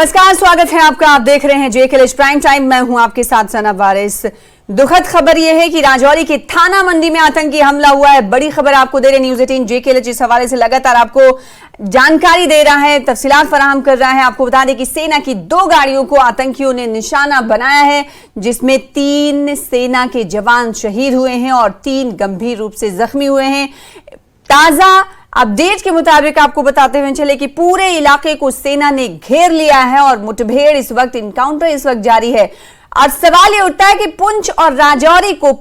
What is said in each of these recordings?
नमस्कार, स्वागत है आपका। आप देख रहे हैं जेकेएलएच प्राइम टाइम। मैं हूं आपके साथ सना वारिस। दुखद खबर यह है कि राजौरी के थाना मंडी में आतंकी हमला हुआ है। बड़ी खबर आपको दे रहे न्यूज 18 जेकेएलएच इस हवाले से लगातार आपको जानकारी दे रहा है, तफसीलात फराहम कर रहा है। आपको बता दें कि सेना की 2 गाड़ियों को आतंकियों ने निशाना बनाया है, जिसमें 3 सेना के जवान शहीद हुए हैं और 3 गंभीर रूप से जख्मी हुए हैं। ताजा अपडेट के मुताबिक आपको बताते हुए चले कि पूरे इलाके को सेना ने घेर लिया है और मुठभेड़ इस वक्त, इनकाउंटर इस वक्त जारी है। और सवाल ये उठता है कि पुंछ और राजौरी को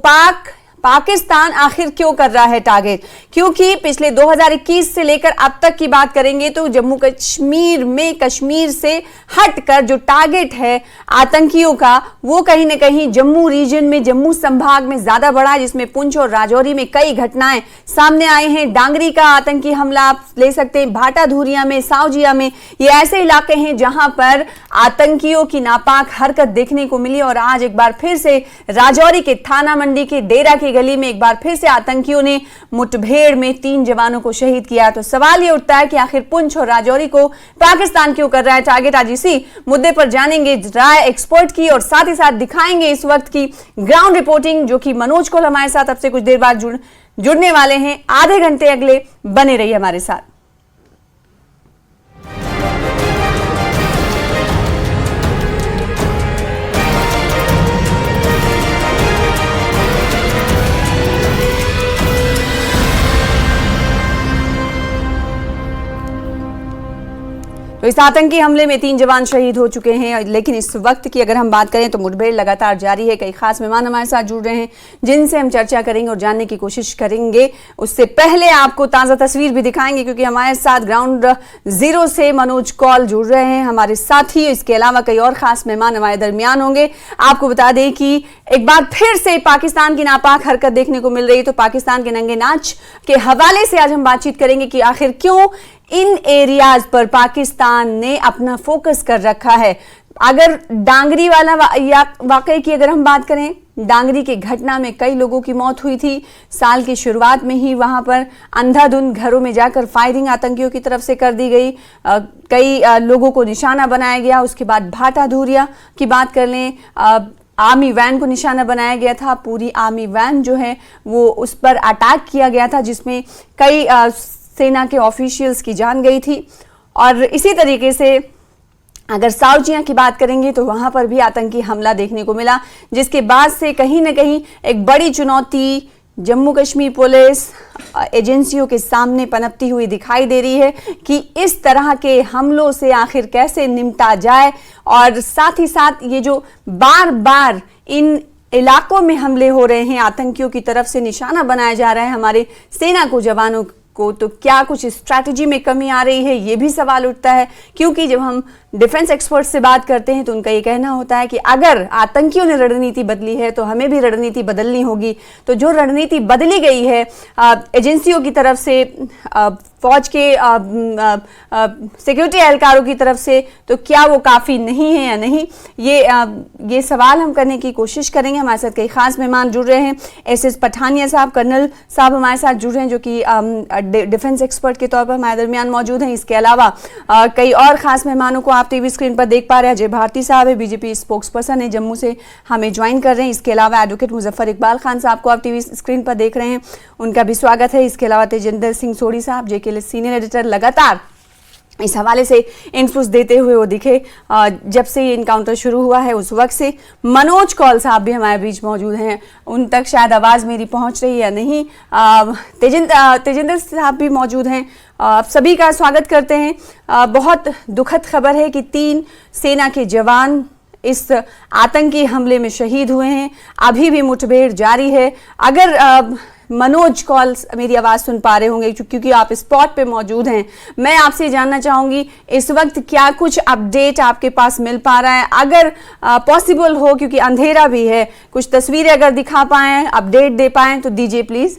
पाकिस्तान आखिर क्यों कर रहा है टारगेट? क्योंकि पिछले 2021 से लेकर अब तक की बात करेंगे तो जम्मू कश्मीर में कश्मीर से हटकर जो टारगेट है आतंकियों का, वो कहीं ना कहीं जम्मू रीजन में, जम्मू संभाग में ज्यादा बड़ा है, जिसमें पुंछ और राजौरी में कई घटनाएं सामने आई हैं। डांगरी का आतंकी हमला आप ले सकते हैं, भाटा धूरिया में, सावजिया में, ये ऐसे इलाके हैं जहां पर आतंकियों की नापाक हरकत देखने को मिली। और आज एक बार फिर से राजौरी के थाना मंडी के डेरा के गली में एक बार फिर से आतंकियों ने मुठभेड़ में 3 जवानों को शहीद किया। तो सवाल यह उठता है कि आखिर पुंछ और राजौरी को पाकिस्तान क्यों कर रहा है टारगेट? आज इसी मुद्दे पर जानेंगे राय एक्सपर्ट की और साथ ही साथ दिखाएंगे इस वक्त की ग्राउंड रिपोर्टिंग, जो कि मनोज कोल हमारे साथ अब से कुछ देर बाद जुड़ने वाले हैं। आधे घंटे अगले बने रहिए हमारे साथ। तो इस आतंकी हमले में 3 जवान शहीद हो चुके हैं, लेकिन इस वक्त की अगर हम बात करें तो मुठभेड़ लगातार जारी है। कई खास मेहमान हमारे साथ जुड़ रहे हैं जिनसे हम चर्चा करेंगे और जानने की कोशिश करेंगे। उससे पहले आपको ताज़ा तस्वीर भी दिखाएंगे, क्योंकि हमारे साथ ग्राउंड जीरो से मनोज कौल जुड़ रहे हैं हमारे साथ ही। इसके अलावा कई और खास मेहमान हमारे दरमियान होंगे। आपको बता दें कि एक बार फिर से पाकिस्तान की नापाक हरकत देखने को मिल रही है, तो पाकिस्तान के नंगे नाच के हवाले से आज हम बातचीत करेंगे कि आखिर क्यों इन एरियाज पर पाकिस्तान ने अपना फोकस कर रखा है। अगर डांगरी वाला वाकई की अगर हम बात करें, डांगरी के घटना में कई लोगों की मौत हुई थी। साल की शुरुआत में ही वहां पर अंधाधुंध घरों में जाकर फायरिंग आतंकियों की तरफ से कर दी गई, कई लोगों को निशाना बनाया गया। उसके बाद भाटा धूरिया की बात कर लें, आर्मी वैन को निशाना बनाया गया था। पूरी आर्मी वैन जो है वो उस पर अटैक किया गया था, जिसमें कई सेना के ऑफिशियल्स की जान गई थी। और इसी तरीके से अगर सावजिया की बात करेंगे तो वहां पर भी आतंकी हमला देखने को मिला, जिसके बाद से कहीं ना कहीं एक बड़ी चुनौती जम्मू कश्मीर पुलिस एजेंसियों के सामने पनपती हुई दिखाई दे रही है कि इस तरह के हमलों से आखिर कैसे निपटा जाए। और साथ ही साथ ये जो बार बार इन इलाकों में हमले हो रहे हैं, आतंकियों की तरफ से निशाना बनाया जा रहा है हमारे सेना को, जवानों को, तो क्या कुछ स्ट्रैटेजी में कमी आ रही है, ये भी सवाल उठता है। क्योंकि जब हम डिफेंस एक्सपर्ट से बात करते हैं तो उनका ये कहना होता है कि अगर आतंकियों ने रणनीति बदली है तो हमें भी रणनीति बदलनी होगी। तो जो रणनीति बदली गई है एजेंसियों की तरफ से, फौज के सिक्योरिटी एहलकारों की तरफ से, तो क्या वो काफ़ी नहीं है या नहीं, ये सवाल हम करने की कोशिश करेंगे। हमारे साथ कई खास मेहमान जुड़ रहे हैं। एसएस पठानिया साहब, कर्नल साहब हमारे साथ जुड़ रहे हैं, जो कि डिफेंस एक्सपर्ट के तौर पर हमारे दरमियान मौजूद हैं। इसके अलावा कई और खास मेहमानों को आप टीवी स्क्रीन पर देख पा रहे हैं। अजय भारती साहब है, बीजेपी स्पोक्स पर्सन है, जम्मू से हमें ज्वाइन कर रहे हैं। इसके अलावा एडवोकेट मुजफ्फर इकबाल खान साहब को आप टीवी स्क्रीन पर देख रहे हैं, उनका भी स्वागत है। इसके अलावा तेजिंदर सिंह सोढ़ी साहब, जेकेएलएच सीनियर एडिटर, लगातार इस हवाले से इनपुट्स देते हुए वो दिखे जब से ये इनकाउंटर शुरू हुआ है उस वक्त से। मनोज कौल साहब भी हमारे बीच मौजूद हैं, उन तक शायद आवाज़ मेरी पहुंच रही है या नहीं। तेजिंदर साहब भी मौजूद हैं। आप सभी का स्वागत करते हैं। बहुत दुखद खबर है कि 3 सेना के जवान इस आतंकी हमले में शहीद हुए हैं। अभी भी मुठभेड़ जारी है। अगर मनोज कौल मेरी आवाज़ सुन पा रहे होंगे, क्योंकि आप स्पॉट पे मौजूद हैं, मैं आपसे जानना चाहूँगी इस वक्त क्या कुछ अपडेट आपके पास मिल पा रहा है? अगर पॉसिबल हो, क्योंकि अंधेरा भी है, कुछ तस्वीरें अगर दिखा पाएँ, अपडेट दे पाएँ तो दीजिए प्लीज़।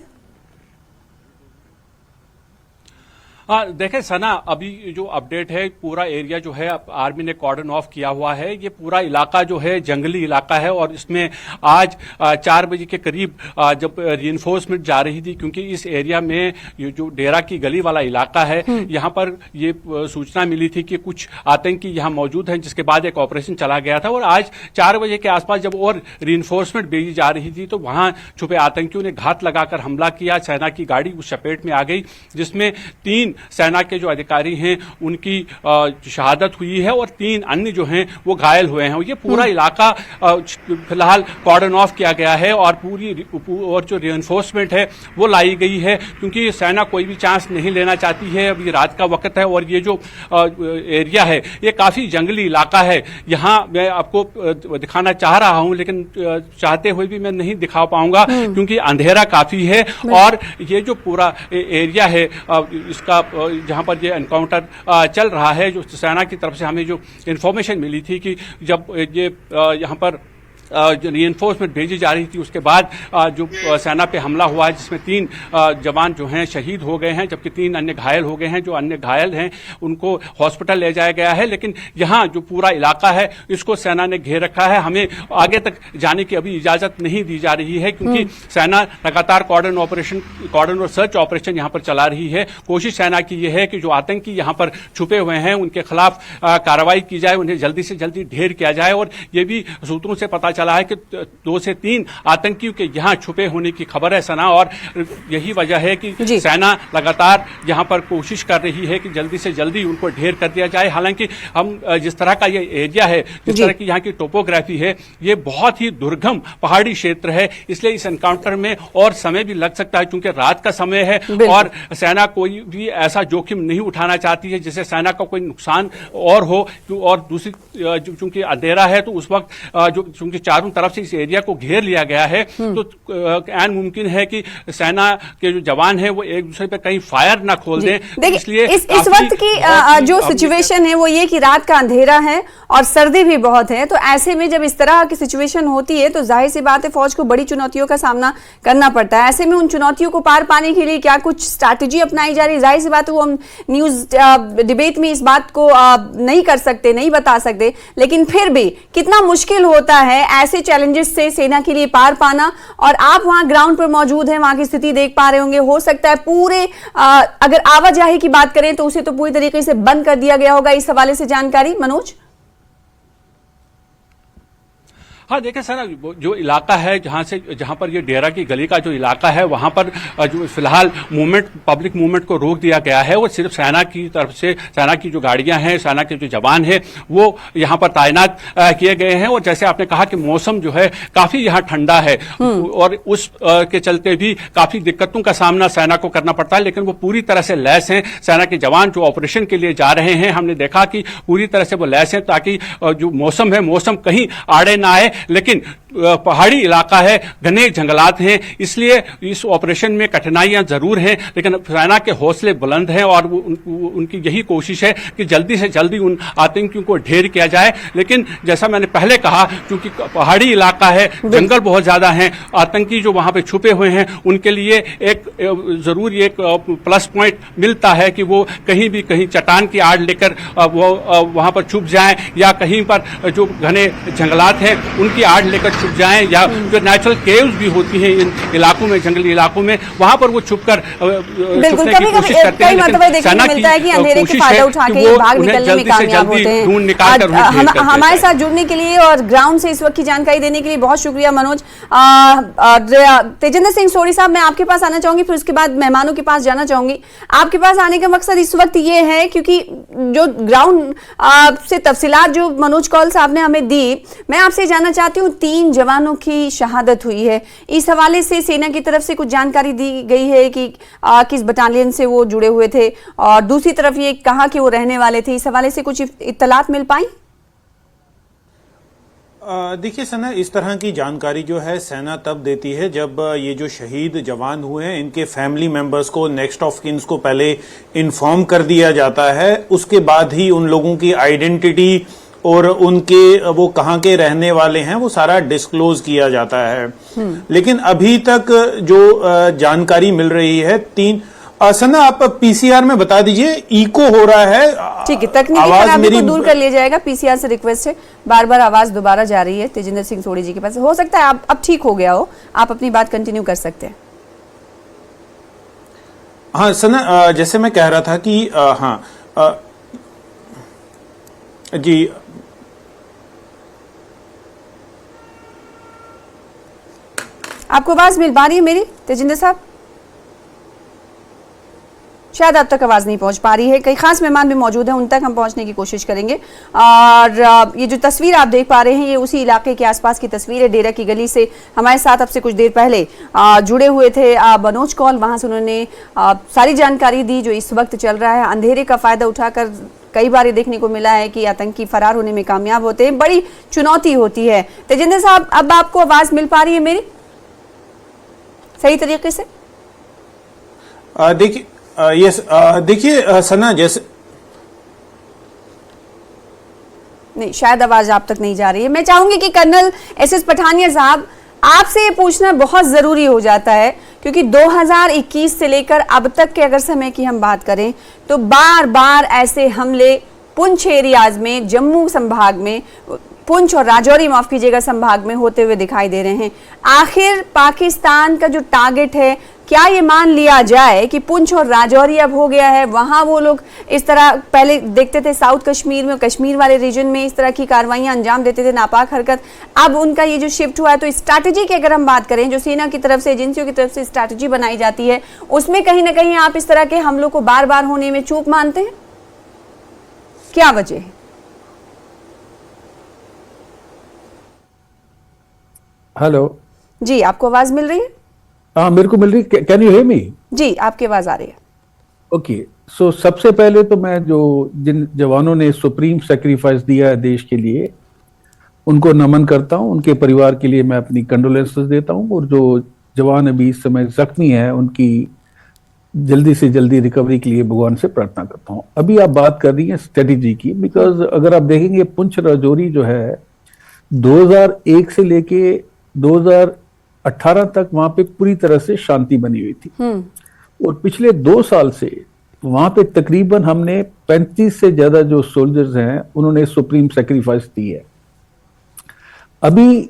देखें सना, अभी जो अपडेट है, पूरा एरिया जो है आर्मी ने कॉर्डन ऑफ किया हुआ है। ये पूरा इलाका जो है जंगली इलाका है और इसमें आज 4 बजे के करीब जब रीइंफोर्समेंट जा रही थी, क्योंकि इस एरिया में ये जो डेरा की गली वाला इलाका है, यहाँ पर ये सूचना मिली थी कि कुछ आतंकी यहाँ मौजूद हैं, जिसके बाद एक ऑपरेशन चला गया था। और आज 4 बजे के आसपास जब और रीइंफोर्समेंट भेजी जा रही थी तो वहां छुपे आतंकियों ने घात लगाकर हमला किया। सेना की गाड़ी उस चपेट में आ गई, जिसमें 3 सेना के जो अधिकारी हैं उनकी शहादत हुई है और 3 अन्य जो हैं वो घायल हुए हैं। ये पूरा इलाका फिलहाल कॉर्डन ऑफ किया गया है और और जो रीइंफोर्समेंट है वो लाई गई है, क्योंकि सेना कोई भी चांस नहीं लेना चाहती है। अभी रात का वक्त है और ये जो एरिया है ये काफी जंगली इलाका है। यहाँ मैं आपको दिखाना चाह रहा हूं, लेकिन चाहते हुए भी मैं नहीं दिखा पाऊंगा क्योंकि अंधेरा काफी है। और ये जो पूरा एरिया है इसका जहां पर ये एनकाउंटर चल रहा है, जो सेना की तरफ से हमें जो इन्फॉर्मेशन मिली थी कि जब ये यहाँ पर रीइंफोर्समेंट भेजी जा रही थी, उसके बाद जो सेना पे हमला हुआ है, जिसमें 3 जवान जो हैं शहीद हो गए हैं, जबकि 3 अन्य घायल हो गए हैं। जो अन्य घायल हैं उनको हॉस्पिटल ले जाया गया है, लेकिन यहाँ जो पूरा इलाका है इसको सेना ने घेर रखा है। हमें आगे तक जाने की अभी इजाजत नहीं दी जा रही है, क्योंकि सेना लगातार कॉर्डन और सर्च ऑपरेशन यहाँ पर चला रही है। कोशिश सेना की यह है कि जो आतंकी यहाँ पर छुपे हुए हैं उनके खिलाफ कार्रवाई की जाए, उन्हें जल्दी से जल्दी ढेर किया जाए। और ये भी सूत्रों से पता चला है कि 2 से 3 आतंकियों के यहां छुपे होने की खबर है सना, और यही वजह है कि सेना लगातार यहां पर कोशिश कर रही है कि जल्दी से जल्दी उनको ढेर कर दिया जाए। हालांकि हम जिस तरह का ये एरिया है, जिस तरह की यहाँ की टोपोग्राफी है, ये बहुत ही दुर्गम पहाड़ी क्षेत्र है, इसलिए इस एनकाउंटर में और समय भी लग सकता है, क्योंकि रात का समय है और सेना कोई भी ऐसा जोखिम नहीं उठाना चाहती है जिससे सेना का कोई नुकसान और हो। और दूसरी चूंकि अंधेरा है तो उस वक्त जो चूंकि चारों तरफ से इस एरिया को घेर लिया गया है, तो ऐन मुमकिन है कि सेना के जो जवान हैं वो एक दूसरे पे कहीं फायर ना खोल दें। इसलिए इस वक्त की जो सिचुएशन है वो ये कि रात का अंधेरा है और सर्दी भी बहुत है, तो ऐसे में जब इस तरह की सिचुएशन होती है तो जाहिर सी बात है फौज को बड़ी चुनौतियों का सामना करना पड़ता है। ऐसे में उन चुनौतियों को पार पाने के लिए क्या कुछ स्ट्रैटेजी अपनाई जा रही है? जाहिर सी बात है वो हम न्यूज डिबेट में इस बात को नहीं कर सकते, नहीं बता सकते, लेकिन फिर भी कितना मुश्किल होता है ऐसे चैलेंजेस से सेना के लिए पार पाना। और आप वहां ग्राउंड पर मौजूद हैं, वहां की स्थिति देख पा रहे होंगे। हो सकता है पूरे अगर आवाजाही की बात करें तो उसे तो पूरी तरीके से बंद कर दिया गया होगा। इस हवाले से जानकारी मनोज। हाँ देखिए सर, जो इलाका है जहां पर ये डेरा की गली का जो इलाका है, वहां पर जो फिलहाल पब्लिक मूवमेंट को रोक दिया गया है। वो सिर्फ सेना की तरफ से, सेना की जो गाड़ियां हैं, सेना के जो जवान हैं वो यहां पर तैनात किए गए हैं। और जैसे आपने कहा कि मौसम जो है काफी यहाँ ठंडा है और उस के चलते भी काफी दिक्कतों का सामना सेना को करना पड़ता है, लेकिन वो पूरी तरह से लैस हैं। सेना के जवान जो ऑपरेशन के लिए जा रहे हैं, हमने देखा कि पूरी तरह से वो लैस हैं, ताकि जो मौसम है, मौसम कहीं आड़े ना आए। लेकिन पहाड़ी इलाका है, घने जंगलात हैं, इसलिए इस ऑपरेशन में कठिनाइयां जरूर हैं, लेकिन सेना के हौसले बुलंद हैं और उनकी यही कोशिश है कि जल्दी से जल्दी उन आतंकियों को ढेर किया जाए। लेकिन जैसा मैंने पहले कहा, क्योंकि पहाड़ी इलाका है, जंगल बहुत ज्यादा हैं, आतंकी जो वहां पे छुपे हुए हैं उनके लिए एक जरूर एक प्लस पॉइंट मिलता है कि वो कहीं चट्टान की आड़ लेकर वो वहां पर छुप जाएं, या कहीं पर जो घने जंगलात हैं उनकी आड़ लेकर छुप जाएं, या जो नेचुरल केव्स भी होती हैं इन इलाकों में, जंगली इलाकों में, वहां पर वो छुपकर छुपने की कोशिश करते हैं। लेकिन सेना की कोशिश है कि वो उन्हें जल्दी से जल्दी ढूंढ निकाल कर हमारे साथ जुड़ने के लिए और ग्राउंड से इस वक्त की जानकारी देने के लिए बहुत शुक्रिया मनोज। तेजेंद्र सिंह सोढ़ी साहब, मैं आपके पास आना चाहूंगी, फिर उसके बाद मेहमानों के पास जाना चाहूंगी। आपके पास आने का मकसद इस वक्त ये है क्योंकि जो ग्राउंड से तफसीलात जो मनोज कौल साहब ने हमें दी, मैं आपसे जानना चाहती हूँ 3 जवानों की शहादत हुई है। इस हवाले से सेना की तरफ से कुछ जानकारी दी गई है कि किस बटालियन से वो जुड़े हुए थे, और दूसरी तरफ ये कहा कि वो रहने वाले थे। इस हवाले से कुछ इत्तलात मिल पाई? देखिए सना, इस तरह की जानकारी जो है सेना तब देती है जब ये जो शहीद जवान हुए हैं इनके फैमिली मेंबर्स को, नेक्स्ट ऑफ किन्स को पहले इन्फॉर्म कर दिया जाता है। उसके बाद ही उन लोगों की आइडेंटिटी और उनके वो कहाँ के रहने वाले हैं वो सारा डिस्क्लोज किया जाता है। लेकिन अभी तक जो जानकारी मिल रही है, सना आप पीसीआर में बता दीजिए, इको हो रहा है। ठीक है, तकनीकी खराबी को दूर कर लिया जाएगा। पीसीआर से रिक्वेस्ट है, बार बार आवाज दोबारा जा रही है तेजिंदर सिंह सोढ़ी जी के पास। हो सकता है आप अब ठीक हो गया हो, आप अपनी बात कंटिन्यू कर सकते हैं। हाँ सना, जैसे मैं कह रहा था कि जी आपको आवाज मिल पा रही है मेरी तेजिंदर साहब? शायद अब तक आवाज नहीं पहुंच पा रही है। कई खास मेहमान भी मौजूद हैं, उन तक हम पहुंचने की कोशिश करेंगे। और ये जो तस्वीर आप देख पा रहे हैं, ये उसी इलाके के आसपास की तस्वीर है। डेरा की गली से हमारे साथ अब से कुछ देर पहले जुड़े हुए थे मनोज कौल। वहां से उन्होंने सारी जानकारी दी जो इस वक्त चल रहा है। अंधेरे का फायदा उठाकर कई बार ये देखने को मिला है कि आतंकी फरार होने में कामयाब होते हैं, बड़ी चुनौती होती है। तेजिंदर साहब, अब आपको आवाज मिल पा रही है मेरी सही तरीके से? देखिए यस, देखिए सना, जैसे नहीं, शायद आवाज आप तक नहीं जा रही है। मैं चाहूंगी कि कर्नल एसएस पठानिया साहब, आपसे ये पूछना बहुत जरूरी हो जाता है क्योंकि 2021 से लेकर अब तक के अगर समय की हम बात करें तो बार बार ऐसे हमले पुंछ एरियाज में, जम्मू संभाग में, पुंछ और राजौरी, माफ कीजिएगा, संभाग में होते हुए दिखाई दे रहे हैं। आखिर पाकिस्तान का जो टारगेट है, क्या ये मान लिया जाए कि पुंछ और राजौरी अब हो गया है? वहां वो लोग इस तरह पहले देखते थे साउथ कश्मीर में, कश्मीर वाले रीजन में इस तरह की कार्रवाइयां अंजाम देते थे, नापाक हरकत। अब उनका ये जो शिफ्ट हुआ है, तो स्ट्रैटेजी की अगर हम बात करें, जो सेना की तरफ से, एजेंसियों की तरफ से स्ट्रैटेजी बनाई जाती है, उसमें कहीं ना कहीं आप इस तरह के हमलों को बार बार होने में चूक मानते हैं? क्या वजह है? हेलो जी, आपको आवाज मिल रही है? हाँ, मेरे को मिल रही। Can you hear me? जी, आपकी आवाज आ रही है। ओके, सो सबसे पहले तो मैं जिन जवानों ने सुप्रीम सेक्रीफाइस दिया है देश के लिए, उनको नमन करता हूं। उनके परिवार के लिए मैं अपनी कंडोलेंसेस देता हूं, और जो जवान अभी इस समय जख्मी है, उनकी जल्दी से जल्दी रिकवरी के लिए भगवान से प्रार्थना करता हूं। अभी आप बात कर रही हैं स्ट्रेटेजी की, बिकॉज अगर आप देखेंगे पुंछ राजौरी जो है 2001 से लेके 2018 तक वहां पे पूरी तरह से शांति बनी हुई थी, और पिछले 2 साल से वहां पे तकरीबन हमने 35 से ज्यादा जो सोल्जर्स हैं उन्होंने सुप्रीम सेक्रीफाइस दी है। अभी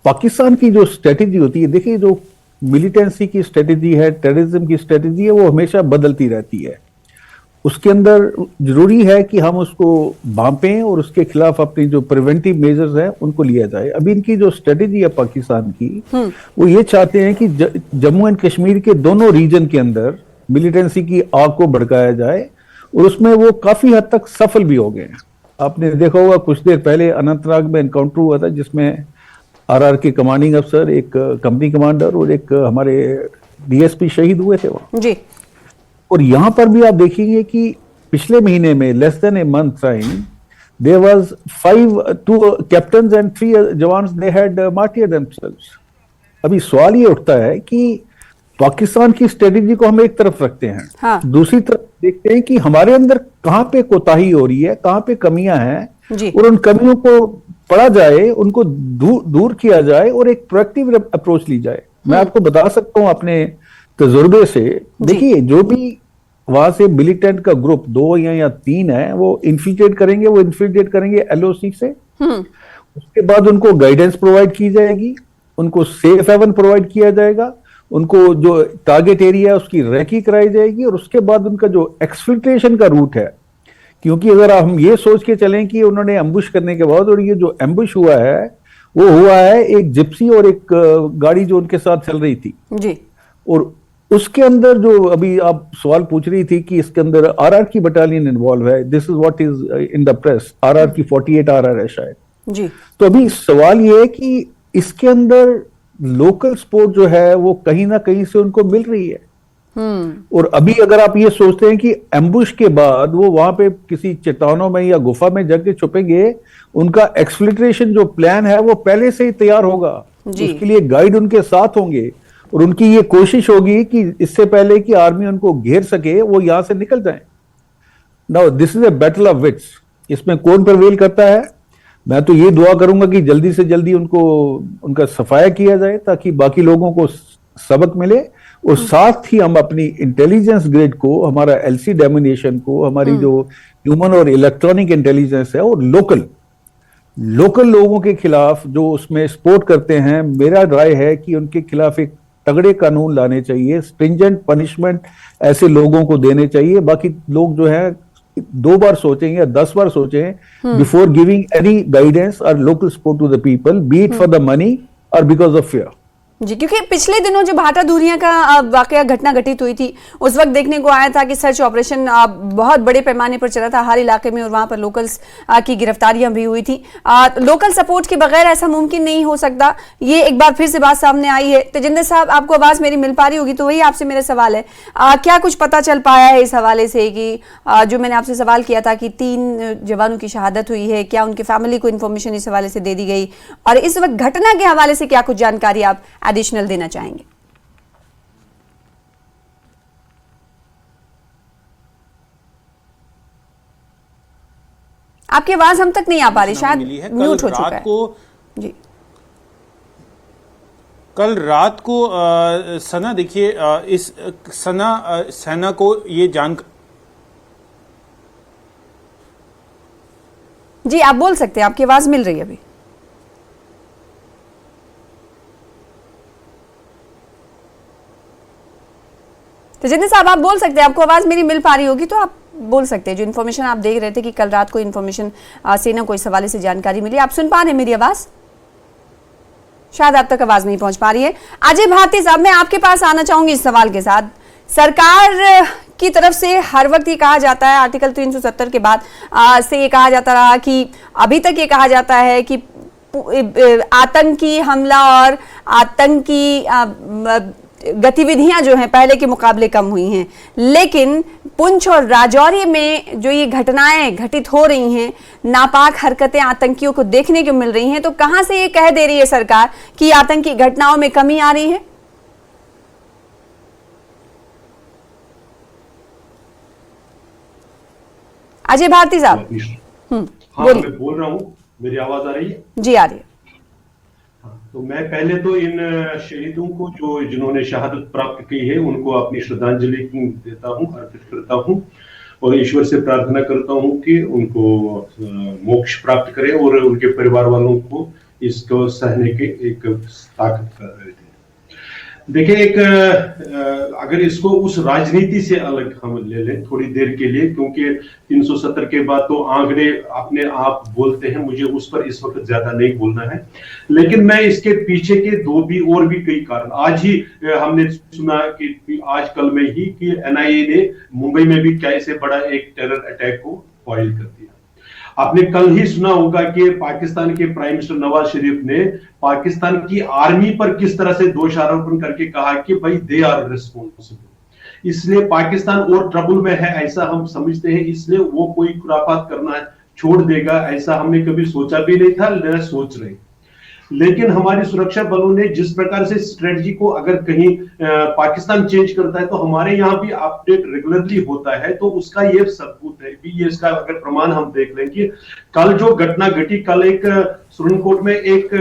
पाकिस्तान की जो स्ट्रेटेजी होती है, देखिए जो मिलिटेंसी की स्ट्रेटेजी है, टेररिज्म की स्ट्रेटेजी है, वो हमेशा बदलती रहती है। उसके अंदर जरूरी है कि हम उसको भांपें और उसके खिलाफ अपनी जो प्रिवेंटिव मेजर्स हैं उनको लिया जाए। अभी इनकी जो स्ट्रेटेजी है पाकिस्तान की, वो ये चाहते हैं कि जम्मू एंड कश्मीर के दोनों रीजन के अंदर मिलिटेंसी की आग को भड़काया जाए, और उसमें वो काफी हद तक सफल भी हो गए हैं। आपने देखा होगा कुछ देर पहले अनंतनाग में एनकाउंटर हुआ था, जिसमें आरआर के कमांडिंग अफसर, एक कंपनी कमांडर और एक हमारे डीएसपी शहीद हुए थे वहां जी। और यहां पर भी आप देखेंगे कि पिछले महीने में less than a month time there was 2 captains and 3 jawans they had martyred themselves. अभी सवाल ये उठता है कि पाकिस्तान की स्ट्रेटेजी को हम एक तरफ रखते हैं, हाँ। दूसरी तरफ देखते हैं कि हमारे अंदर कहां पे कोताही हो रही है, कहां पे कमियां हैं, और उन कमियों को पढ़ा जाए, उनको दूर किया जाए और एक प्रोएक्टिव अप्रोच ली जाए। मैं आपको बता सकता हूं अपने तजुर्बे से, देखिए जो भी वहां से मिलिटेंट का ग्रुप 2 या 3 है, वो इन्फिल्ट्रेट करेंगे एलओसी से। उसके बाद उनको गाइडेंस प्रोवाइड की जाएगी, उनको सेफ हेवन प्रोवाइड किया जाएगा, उनको जो टारगेट एरिया है उसकी रैकी कराई जाएगी, और उसके बाद उनका जो एक्सफिल्ट्रेशन का रूट है, क्योंकि अगर हम ये सोच के चलें कि उन्होंने एम्बुश करने के बाद, और ये जो एम्बुश हुआ है वो हुआ है एक जिप्सी और एक गाड़ी जो उनके साथ चल रही थी जी, और उसके अंदर जो अभी आप सवाल पूछ रही थी कि इसके अंदर आरआर की बटालियन इन्वॉल्व है, this is what is in the press, RR की 48 आरआर है शायद जी। तो अभी सवाल ये है कि इसके अंदर लोकल सपोर्ट जो है वो कहीं ना कहीं से उनको मिल रही है, और अभी अगर आप ये सोचते हैं कि एम्बुश के बाद वो वहां पे किसी चट्टानों में या गुफा में जाके छुपेंगे, उनका एक्सफिल्ट्रेशन जो प्लान है वो पहले से ही तैयार होगा, उसके लिए गाइड उनके साथ होंगे, और उनकी ये कोशिश होगी कि इससे पहले कि आर्मी उनको घेर सके वो यहां से निकल जाए। Now this is a battle of wits. इसमें कौन प्रिवेल करता है? मैं तो ये दुआ करूंगा कि जल्दी से जल्दी उनको उनका सफाया किया जाए, ताकि बाकी लोगों को सबक मिले, और साथ ही हम अपनी इंटेलिजेंस ग्रिड को, हमारा एलसी डोमिनेशन को, हमारी जो ह्यूमन और इलेक्ट्रॉनिक इंटेलिजेंस है, और लोकल लोगों के खिलाफ जो उसमें सपोर्ट करते हैं, मेरा राय है कि उनके खिलाफ एक तगड़े कानून लाने चाहिए, स्ट्रिंजेंट पनिशमेंट ऐसे लोगों को देने चाहिए। बाकी लोग जो है 2 बार सोचेंगे या 10 बार सोचें बिफोर गिविंग एनी गाइडेंस और local support to the people, be it for the money और बिकॉज ऑफ फियर। जी, क्योंकि पिछले दिनों जो भाटा दूरियां का वाकया घटना घटित हुई थी, उस वक्त देखने को आया था कि सर्च ऑपरेशन बहुत बड़े पैमाने पर चला था हर इलाके में, और वहां पर लोकल्स की गिरफ्तारियां भी हुई थी। लोकल सपोर्ट के बगैर ऐसा मुमकिन नहीं हो सकता, ये एक बार फिर से बात सामने आई है। तेजिंदर साहब, आपको आवाज मेरी मिल पा रही होगी, तो वही आपसे मेरा सवाल है, क्या कुछ पता चल पाया है इस हवाले से कि जो मैंने आपसे सवाल किया था कि 3 जवानों की शहादत हुई है, क्या उनकी फैमिली को इन्फॉर्मेशन इस हवाले से दे दी गई, और इस वक्त घटना के हवाले से क्या कुछ जानकारी आप एडिशनल देना चाहेंगे? आपकी आवाज हम तक नहीं आ पा रही, शायद म्यूट हो चुका है। जी, कल रात को सना, देखिए इस सेना को ये जी आप बोल सकते हैं, आपकी आवाज मिल रही है अभी। तेजिंदर साहब, आप बोल सकते हैं, आपको आवाज मेरी मिल पा रही होगी तो आप बोल सकते हैं। जो इन्फॉर्मेशन आप देख रहे थे कि कल रात को इन्फॉर्मेशन सेना को इस हवाले से जानकारी मिली, आप सुन पा रहे हैं मेरी आवाज? शायद आप तक आवाज नहीं पहुंच पा रही है। अजय भारती साहब, मैं आपके पास आना चाहूंगी इस सवाल के साथ। सरकार की तरफ से हर वक्त ये कहा जाता है, आर्टिकल 370 के बाद से ये कहा जाता रहा कि अभी तक ये कहा जाता है कि आतंकी हमला और आतंकी गतिविधियां जो हैं पहले के मुकाबले कम हुई हैं, लेकिन पुंछ और राजौरी में जो ये घटनाएं घटित हो रही हैं, नापाक हरकतें आतंकियों को देखने को मिल रही हैं, तो कहां से ये कह दे रही है सरकार कि आतंकी घटनाओं में कमी आ रही है? अजय भारती साहब, हाँ, मैं बोल रहा हूँ, मेरी आवाज आ रही है? जी आ रही है। तो मैं पहले तो इन शहीदों को जो जिन्होंने शहादत प्राप्त की है उनको अपनी श्रद्धांजलि देता हूं, अर्पित करता हूं, और ईश्वर से प्रार्थना करता हूं कि उनको मोक्ष प्राप्त करें और उनके परिवार वालों को इसको सहने की एक ताकत कर। देखिए, एक अगर इसको उस राजनीति से अलग हम ले लें थोड़ी देर के लिए, क्योंकि 370 के बाद तो आंकड़े अपने आप बोलते हैं, मुझे उस पर इस वक्त ज्यादा नहीं बोलना है, लेकिन मैं इसके पीछे के और भी कई कारण, आज ही हमने सुना कि आज कल में ही कि NIA ने मुंबई में भी कैसे बड़ा एक टेरर अटैक को फॉइल कर दिया। आपने कल ही सुना होगा कि पाकिस्तान के प्राइम मिनिस्टर नवाज शरीफ ने पाकिस्तान की आर्मी पर किस तरह से दोषारोपण करके कहा कि भाई दे आर रिस्पॉन्सिबल, इसलिए पाकिस्तान और ट्रबल में है ऐसा हम समझते हैं, इसलिए वो कोई खुराफात करना छोड़ देगा ऐसा हमने कभी सोचा भी नहीं था, न सोच रहे। लेकिन हमारी सुरक्षा बलों ने जिस प्रकार से स्ट्रेटजी को अगर कहीं पाकिस्तान चेंज करता है तो हमारे यहाँ भी अपडेट रेगुलरली होता है, तो उसका ये सबूत है भी, ये इसका अगर प्रमाण हम देख लें कि कल जो घटना घटी, कल एक सुरनकोट में एक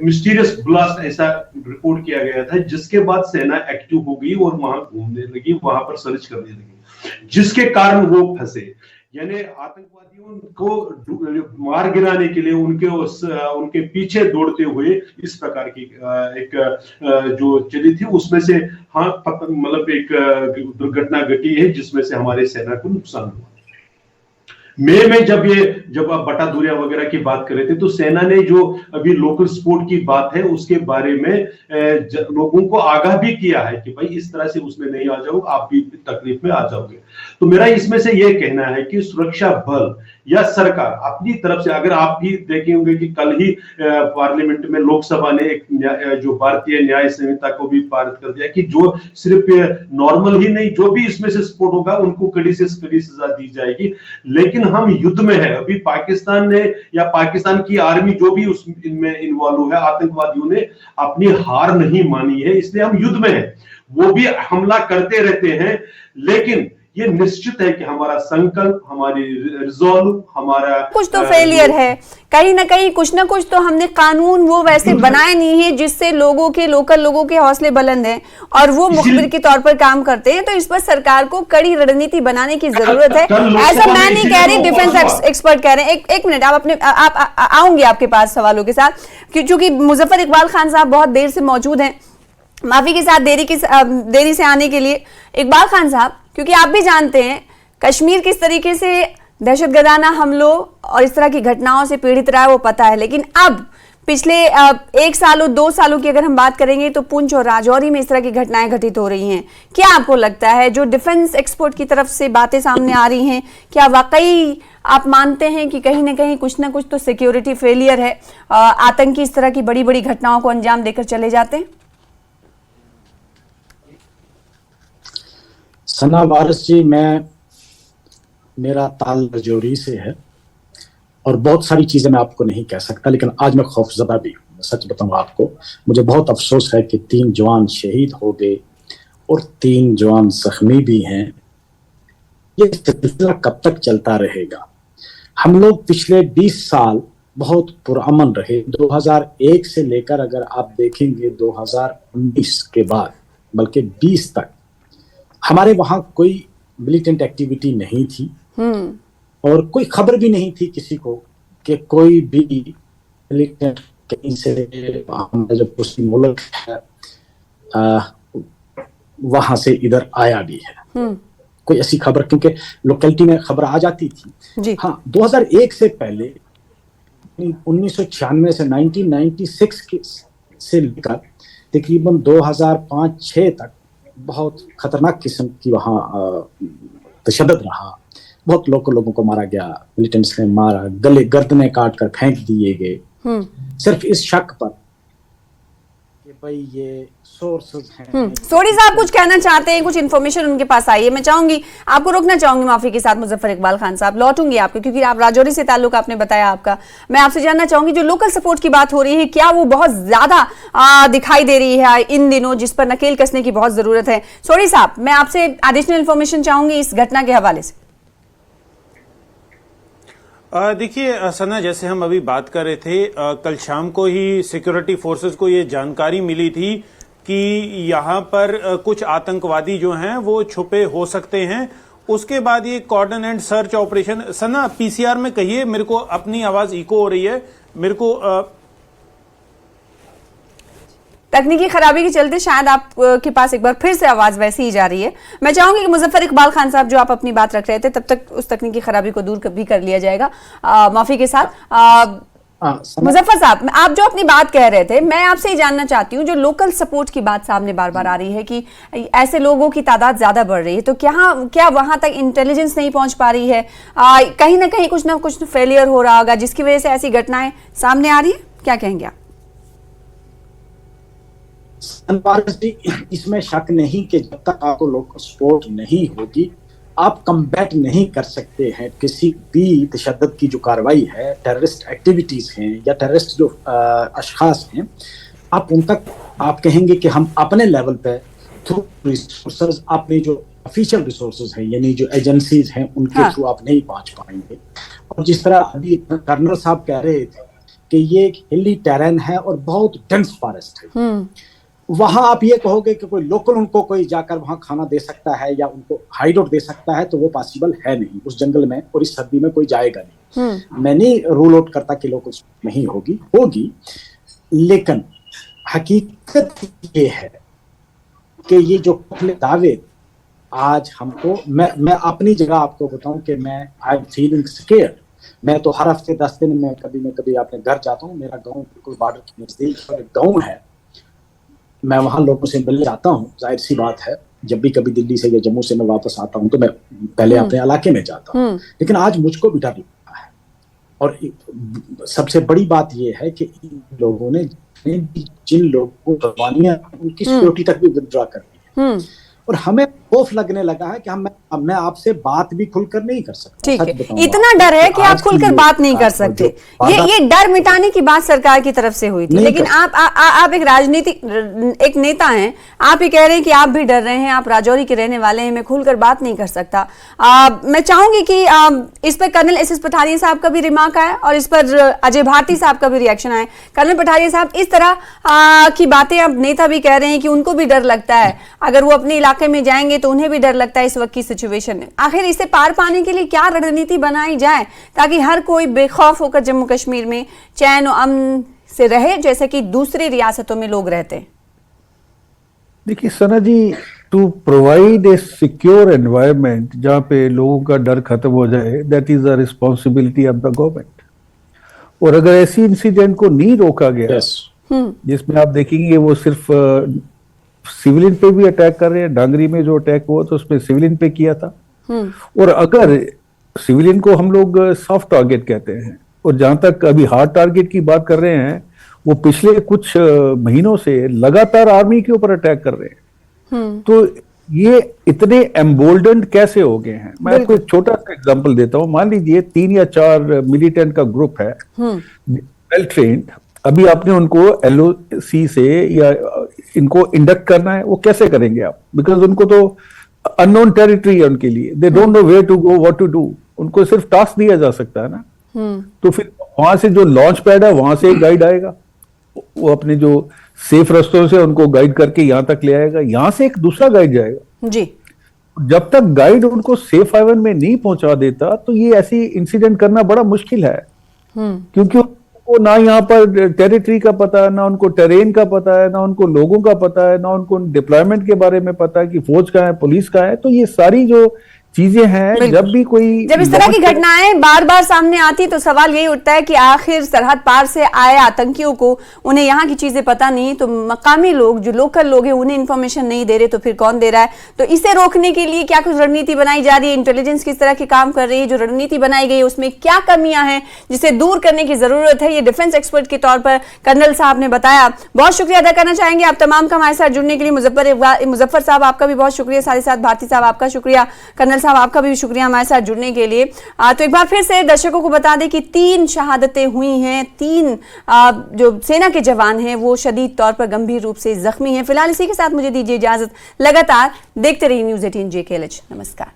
मिस्टीरियस ब्लास्ट ऐसा रिपोर्ट किया गया था, जिसके बाद सेना एक्टिव हो गई और वहां घूमने लगी, वहां पर सर्च करने लगी, जिसके कारण वो फंसे। यानी आतंकवादियों को मार गिराने के लिए उनके पीछे दौड़ते हुए इस प्रकार की एक जो चली थी, उसमें से हाँ मतलब एक दुर्घटना घटी है जिसमें से हमारे सेना को नुकसान हुआ। मई में जब आप बटा दूरिया वगैरह की बात कर रहे थे, तो सेना ने जो अभी लोकल सपोर्ट की बात है उसके बारे में लोगों को आगाह भी किया है कि भाई इस तरह से उसमें नहीं आ जाओ, आप भी तकलीफ में आ जाओगे। तो मेरा इसमें से यह कहना है कि सुरक्षा बल या सरकार अपनी तरफ से, अगर आप भी देखे होंगे कि कल ही पार्लियामेंट में लोकसभा ने एक जो भारतीय न्याय संहिता को भी पारित कर दिया कि जो सिर्फ नॉर्मल ही नहीं, जो भी इसमें से सपोर्ट होगा उनको कड़ी से कड़ी सजा दी जाएगी। लेकिन हम युद्ध में है, अभी पाकिस्तान ने या पाकिस्तान की आर्मी जो भी इनमें इन्वॉल्व हुआ है, आतंकवादियों ने अपनी हार नहीं मानी है, इसलिए हम युद्ध में है। वो भी हमला करते रहते हैं, लेकिन ये निश्चित है कि हमारा संकल्प, हमारी रिजॉल्व, हमारा कुछ तो फेलियर है कहीं ना कहीं, कुछ ना कुछ तो हमने कानून वो वैसे बनाए नहीं है जिससे लोकल लोगों के हौसले बुलंद हैं और वो मुखबिर के तौर पर काम करते हैं। तो इस पर सरकार को कड़ी रणनीति बनाने की जरूरत है। ऐसा मैं नहीं कह रही, डिफेंस एक्सपर्ट कह रहे हैं। एक मिनट, आप आऊंगी आपके पास सवालों के साथ, क्योंकि मुजफ्फर इकबाल खान साहब बहुत देर से मौजूद हैं। माफी के साथ देरी से आने के लिए। इकबाल खान साहब, क्योंकि आप भी जानते हैं कश्मीर किस तरीके से दहशतगर्दाना हमलों और इस तरह की घटनाओं से पीड़ित रहा है, वो पता है। लेकिन अब पिछले 1 साल 2 सालों की अगर हम बात करेंगे तो पुंछ और राजौरी में इस तरह की घटनाएं घटित हो रही हैं। क्या आपको लगता है जो डिफेंस एक्सपर्ट की तरफ से बातें सामने आ रही हैं, क्या वाकई आप मानते हैं कि कहीं ना कहीं कुछ ना कुछ तो सिक्योरिटी फेलियर है, आतंकी इस तरह की बड़ी बड़ी घटनाओं को अंजाम देकर चले जाते हैं? सना वारिस जी, मेरा ताल राजौरी से है और बहुत सारी चीजें मैं आपको नहीं कह सकता, लेकिन आज मैं खौफजदा भी हूँ। सच बताऊँ आपको, मुझे बहुत अफसोस है कि 3 जवान शहीद हो गए और 3 जवान जख्मी भी हैं। ये सिलसिला कब तक चलता रहेगा? हम लोग पिछले 20 साल बहुत पुरअमन रहे। 2001 से लेकर अगर आप देखेंगे 2019 के बाद, बल्कि 20 तक हमारे वहां कोई मिलिटेंट एक्टिविटी नहीं थी और कोई खबर भी नहीं थी किसी को कि कोई भी मिलिटेंट कहीं से हमारा जो पड़ोसी मुल्क है वहां से इधर आया भी है। कोई ऐसी खबर, क्योंकि लोकेलिटी में खबर आ जाती थी जी। हाँ, 2001 से पहले 1996 से 1996 से लेकर तकरीबन 2005-6 तक बहुत खतरनाक किस्म की वहाँ तशद्दुद रहा। बहुत लोगों को मारा गया, मिलिटेंट्स ने मारा, गले गर्दनें काट कर फेंक दिए गए, सिर्फ इस शक पर कि भाई ये सोर्सेज हैं। सोरी साहब कुछ कहना चाहते हैं, कुछ इन्फॉर्मेशन उनके पास आई है। मैं चाहूंगी आपको रोकना चाहूंगी माफी के साथ मुजफ्फर इकबाल खान साहब, लौटूंगी आपके, क्योंकि आप राजौरी से ताल्लुक आपने बताया आपका। मैं आपसे जानना चाहूंगी जो लोकल सपोर्ट की बात हो रही है, क्या वो बहुत ज्यादा दिखाई दे रही है इन दिनों, जिस पर नकेल कसने की बहुत जरूरत है? सोरी साहब, मैं आपसे एडिशनल इन्फॉर्मेशन चाहूंगी इस घटना के हवाले से। देखिए सना, जैसे हम अभी बात कर रहे थे, कल शाम को ही सिक्योरिटी फोर्सेस को ये जानकारी मिली थी कि यहाँ पर कुछ आतंकवादी जो हैं वो छुपे हो सकते हैं। उसके बाद ये कॉर्डन एंड सर्च ऑपरेशन, सना पीसीआर में कहिए, मेरे को अपनी आवाज इको हो रही है, मेरे को तकनीकी खराबी के चलते शायद आप के पास एक बार फिर से आवाज वैसे ही जा रही है। मैं चाहूंगी कि मुजफ्फर इकबाल खान साहब जो आप अपनी बात रख रहे थे, तब तक उस तकनीकी खराबी को दूर भी कर लिया जाएगा माफी के साथ। मुजफ्फर साहब, आप जो अपनी बात कह रहे थे, मैं आपसे ही जानना चाहती हूँ, जो लोकल सपोर्ट की बात सामने बार बार आ रही है कि ऐसे लोगों की तादाद ज्यादा बढ़ रही है, तो क्या वहां तक इंटेलिजेंस नहीं पहुंच पा रही है? कहीं ना कुछ फेलियर हो रहा होगा जिसकी वजह से ऐसी घटनाएं सामने आ रही है? क्या कहेंगे आप? इसमें शक नहीं कि जब तक आपको लोकल सपोर्ट नहीं होगी, आप कम्बैट नहीं कर सकते हैं किसी भी तशद्दुद की जो कार्रवाई है, टेररिस्ट एक्टिविटीज हैं या टेररिस्ट जो अशखास हैं, आप उन तक आप कहेंगे कि हम अपने लेवल पे थ्रू रिसोर्सेज, अपने जो ऑफिशियल रिसोर्सेज हैं यानी जो एजेंसीज हैं उनके थ्रू आप नहीं पहुंच पाएंगे। और जिस तरह अभी कर्नल साहब कह रहे थे कि ये एक हिली टेरेन है और बहुत डेंस फॉरेस्ट है, वहां आप ये कहोगे कि कोई लोकल उनको कोई जाकर वहां खाना दे सकता है या उनको हाइड आउट दे सकता है, तो वो पॉसिबल है नहीं उस जंगल में, और इस सर्दी में कोई जाएगा नहीं। मैं नहीं रूल आउट करता कि लोकल नहीं होगी, लेकिन हकीकत ये है कि ये जो खुले दावे आज हमको, मैं अपनी जगह आपको बताऊं कि मैं आई एम फीलिंग स्केयर्ड। मैं तो हर हफ्ते 10 दिन में कभी अपने घर जाता हूँ। मेरा गाँव बिल्कुल बॉर्डर के नजदीक गाँव है, मैं वहां लोगों से मिलने जाता हूँ। जाहिर सी बात है, जब भी कभी दिल्ली से या जम्मू से मैं वापस आता हूँ तो मैं पहले अपने इलाके में जाता हूँ, लेकिन आज मुझको भी डर लगा है। और सबसे बड़ी बात यह है कि इन लोगों ने जिन लोगों को उनकी सिक्योरिटी तक भी विथड्रॉ कर दी है, और हमें खौफ लगने लगा है कि मैं आपसे बात भी खुलकर नहीं कर सकता। ठीक सच है, बताऊं इतना आपको, डर है कि आप आज की खुलकर ये बात नहीं कर और सकते। जो वादा- ये डर मिटाने की बात सरकार की तरफ से हुई थी, नहीं लेकिन कर आप एक राजनीतिक एक नेता हैं, आप ही कह रहे हैं कि आप भी डर रहे हैं, आप राजौरी के रहने वाले हैं, मैं खुलकर बात नहीं कर सकता। मैं चाहूंगी कि इस पर कर्नल एस पठारिया साहब का भी रिमार्क आए और इस पर अजय भारती साहब का भी रिएक्शन आए। कर्नल पठारिया साहब, इस तरह की बातें अब नेता भी कह रहे हैं कि उनको भी डर लगता है, अगर वो अपने इलाके में जाएंगे तो उन्हें भी डर लगता है इस वक्त की सिचुएशन में। आखिर इसे पार पाने के लिए क्या रणनीति बनाई जाए ताकि हर कोई बेखौफ होकर जम्मू कश्मीर में चैन और अमन से रहे, जैसे कि दूसरी रियासतों में लोग रहते हैं? देखिए Sana ji, to provide a secure environment जहां पे लोगों का डर खत्म हो जाए, that is the responsibility of the government. और अगर ऐसी इंसिडेंट को नहीं रोका गया, Yes. जिसमें आप देखेंगे वो सिर्फ सिविलियन पे भी अटैक कर रहे हैं, डांगरी में जो अटैक हुआ तो उसमें सिविलियन पे किया था। और अगर सिविलियन को हम लोग सॉफ्ट टारगेट कहते हैं, और जहां तक अभी हार्ड टारगेट की बात कर रहे हैं, वो पिछले कुछ महीनों से लगातार आर्मी के ऊपर अटैक कर रहे हैं। तो ये इतने एम्बोल्डेंड कैसे हो गए हैं? मैं आपको एक छोटा सा एग्जांपल देता हूं। मान लीजिए 3 या 4 मिलिटेंट का ग्रुप है, वेल ट्रेन्ड, अभी आपने उनको एलओसी से या इनको इंडक्ट करना है, वो कैसे करेंगे आप? बिकॉज उनको तो अननोन टेरिटरी है उनके लिए, they don't know where to go, what to do. उनको सिर्फ टास्क दिया जा सकता है ना। तो फिर वहां से जो लॉन्च पैड है वहां से एक गाइड आएगा, वो अपने जो सेफ रास्तों से उनको गाइड करके यहां तक ले आएगा, यहां से एक दूसरा गाइड जाएगा जी। जब तक गाइड उनको सेफ हाइवन में नहीं पहुंचा देता तो ये ऐसी इंसिडेंट करना बड़ा मुश्किल है। क्योंकि उनको ना यहाँ पर टेरिटरी का पता है, ना उनको टेरेन का पता है, ना उनको लोगों का पता है, ना उनको डिप्लॉयमेंट के बारे में पता है कि फौज का है, पुलिस का है। तो ये सारी जो चीजें हैं, जब भी कोई जब इस तरह की घटनाएं बार बार सामने आती तो सवाल यही उठता है कि आखिर सरहद पार से आए आतंकियों को, उन्हें यहाँ की चीजें पता नहीं, तो मकामी लोग जो लोकल लोग हैं उन्हें इन्फॉर्मेशन नहीं दे रहे, तो फिर कौन दे रहा है? तो इसे रोकने के लिए क्या कुछ रणनीति बनाई जा रही है? इंटेलिजेंस किस तरह के काम कर रही है? जो रणनीति बनाई गई है उसमें क्या कमियां हैं जिसे दूर करने की जरूरत है? ये डिफेंस एक्सपर्ट के तौर पर कर्नल साहब ने बताया। बहुत शुक्रिया अदा करना चाहेंगे आप तमाम का हमारे साथ जुड़ने के लिए। मुजफ्फर साहब आपका भी बहुत शुक्रिया, साथ ही साथ भारती साहब आपका शुक्रिया, कर्नल साहब आपका भी शुक्रिया हमारे साथ जुड़ने के लिए। तो एक बार फिर से दर्शकों को बता दें कि 3 शहादतें हुई हैं, 3 जो सेना के जवान हैं वो शदीद तौर पर गंभीर रूप से जख्मी हैं। फिलहाल इसी के साथ मुझे दीजिए इजाजत। लगातार देखते रहिए न्यूज़ 18 JKLH। नमस्कार।